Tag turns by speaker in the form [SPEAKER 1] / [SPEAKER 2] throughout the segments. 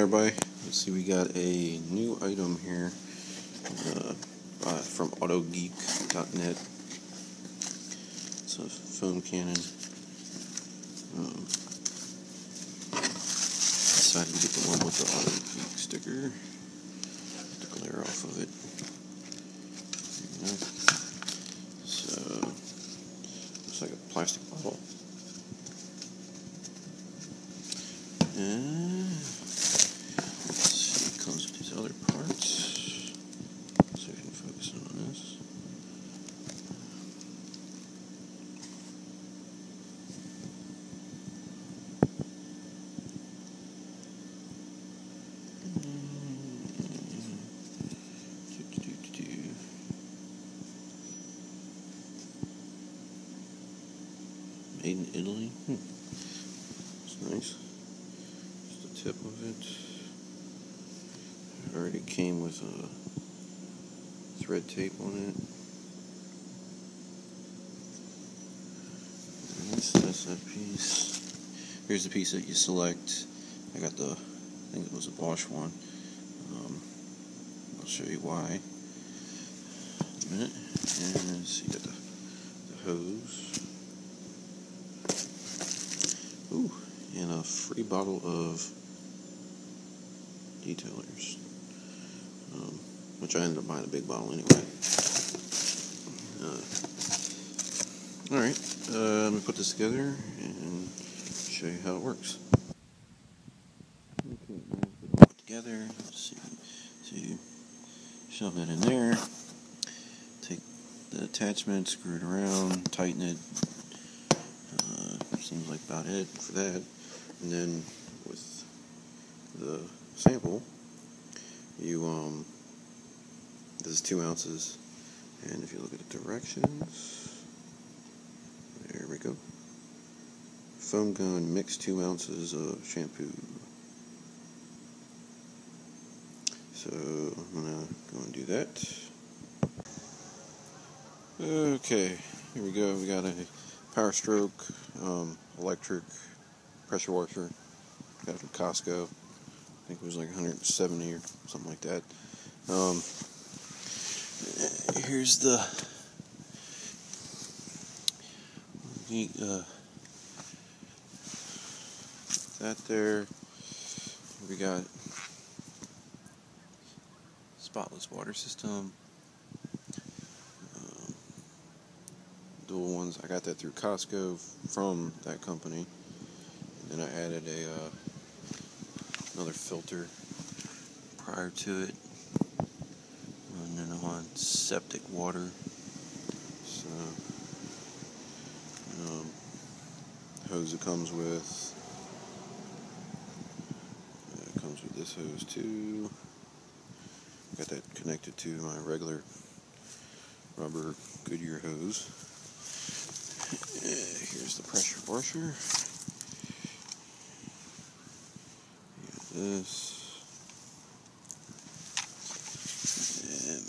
[SPEAKER 1] everybody. Let's see, we got a new item here from autogeek.net. It's a foam cannon. Decided to get the one with the autogeek sticker. Get the glare off of it. There you go. So, looks like a plastic bottle. And let's see, it comes with these other parts. Let's see if we can focus in on this. Made in Italy. It's nice. Just the tip of it. It already came with thread tape on it. That's that piece. Here's the piece that you select. I got I think it was a Bosch one. I'll show you why in a minute. And so you got the hose. Ooh, and a free bottle of detailers, which I ended up buying a big bottle anyway. Alright, let me put this together and show you how it works. Okay, now put it all together. Let's see. So you shove that in there, take the attachment, screw it around, tighten it. Seems like about it for that. And then with the sample, you this is 2 ounces, and if you look at the directions, there we go. Foam gun, mix 2 ounces of shampoo. So I'm gonna go and do that. Okay, here we go. We got a Power Stroke electric pressure washer. Got it from Costco. I think it was like 170 or something like that. Here's that there. We got spotless water system. Dual ones. I got that through Costco from that company. And then I added another filter prior to it. And then I'm on septic water. So, hose it comes with. It comes with this hose too. Got that connected to my regular rubber Goodyear hose. Here's the pressure washer. Here's this. And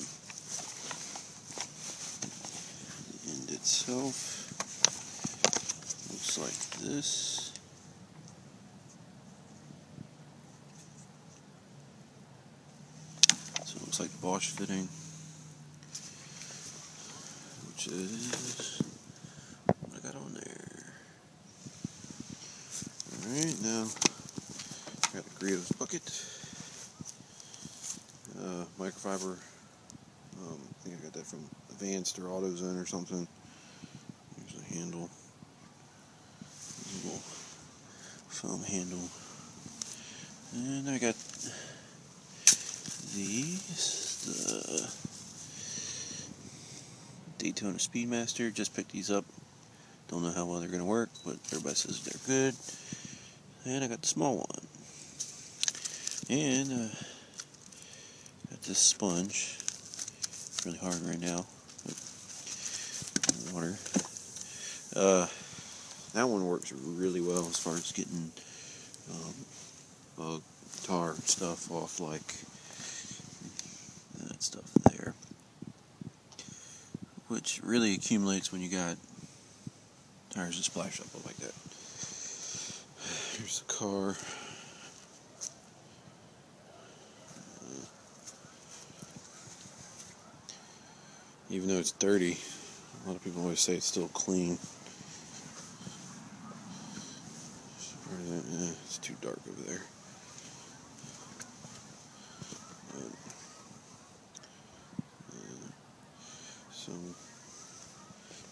[SPEAKER 1] the end itself looks like this. So it looks like the Bosch fitting, which is what I got on there. Alright, now I got a Griot's bucket, microfiber. I think I got that from Advanced or AutoZone or something. Here's the handle, little foam handle, and I got these, the Daytona Speedmaster. Just picked these up. Don't know how well they're going to work, but everybody says they're good. And I got the small one. And got this sponge. It's really hard right now. Water. That one works really well as far as getting bug, tar, stuff off, like that stuff there. Which really accumulates when you got tires that splash up like that. Here's the car. even though it's dirty, a lot of people always say it's still clean. It's too dark over there. So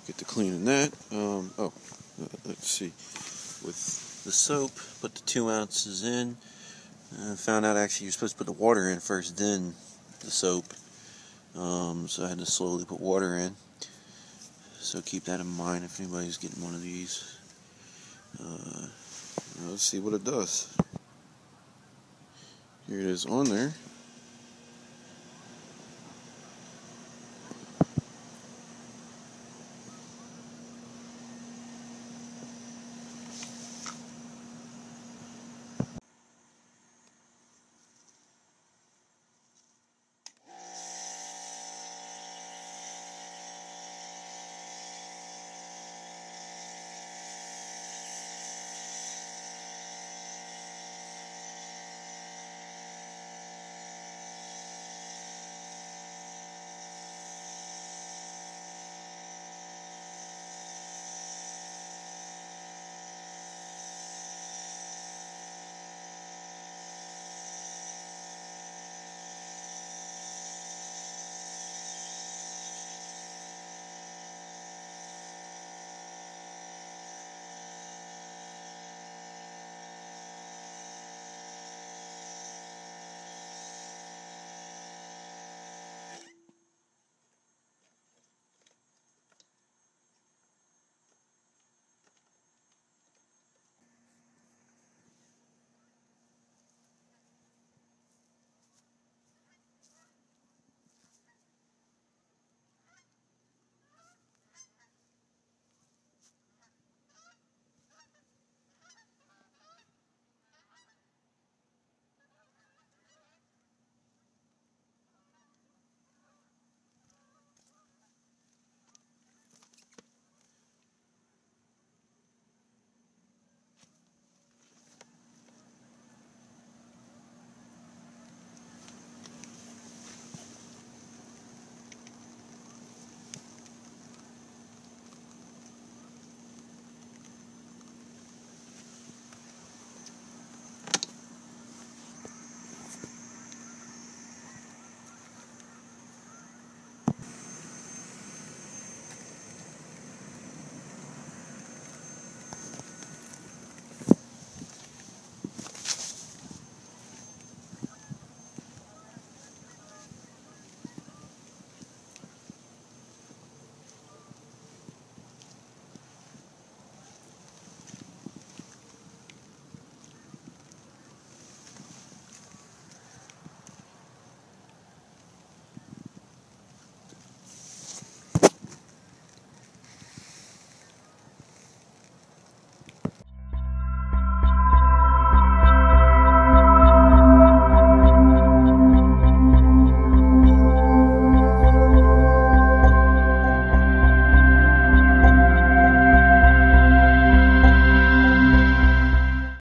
[SPEAKER 1] get to cleaning that. Let's see. With the soap, put the 2 ounces in. Found out actually you're supposed to put the water in first, then the soap. So I had to slowly put water in. So keep that in mind if anybody's getting one of these. Let's see what it does. Here it is on there.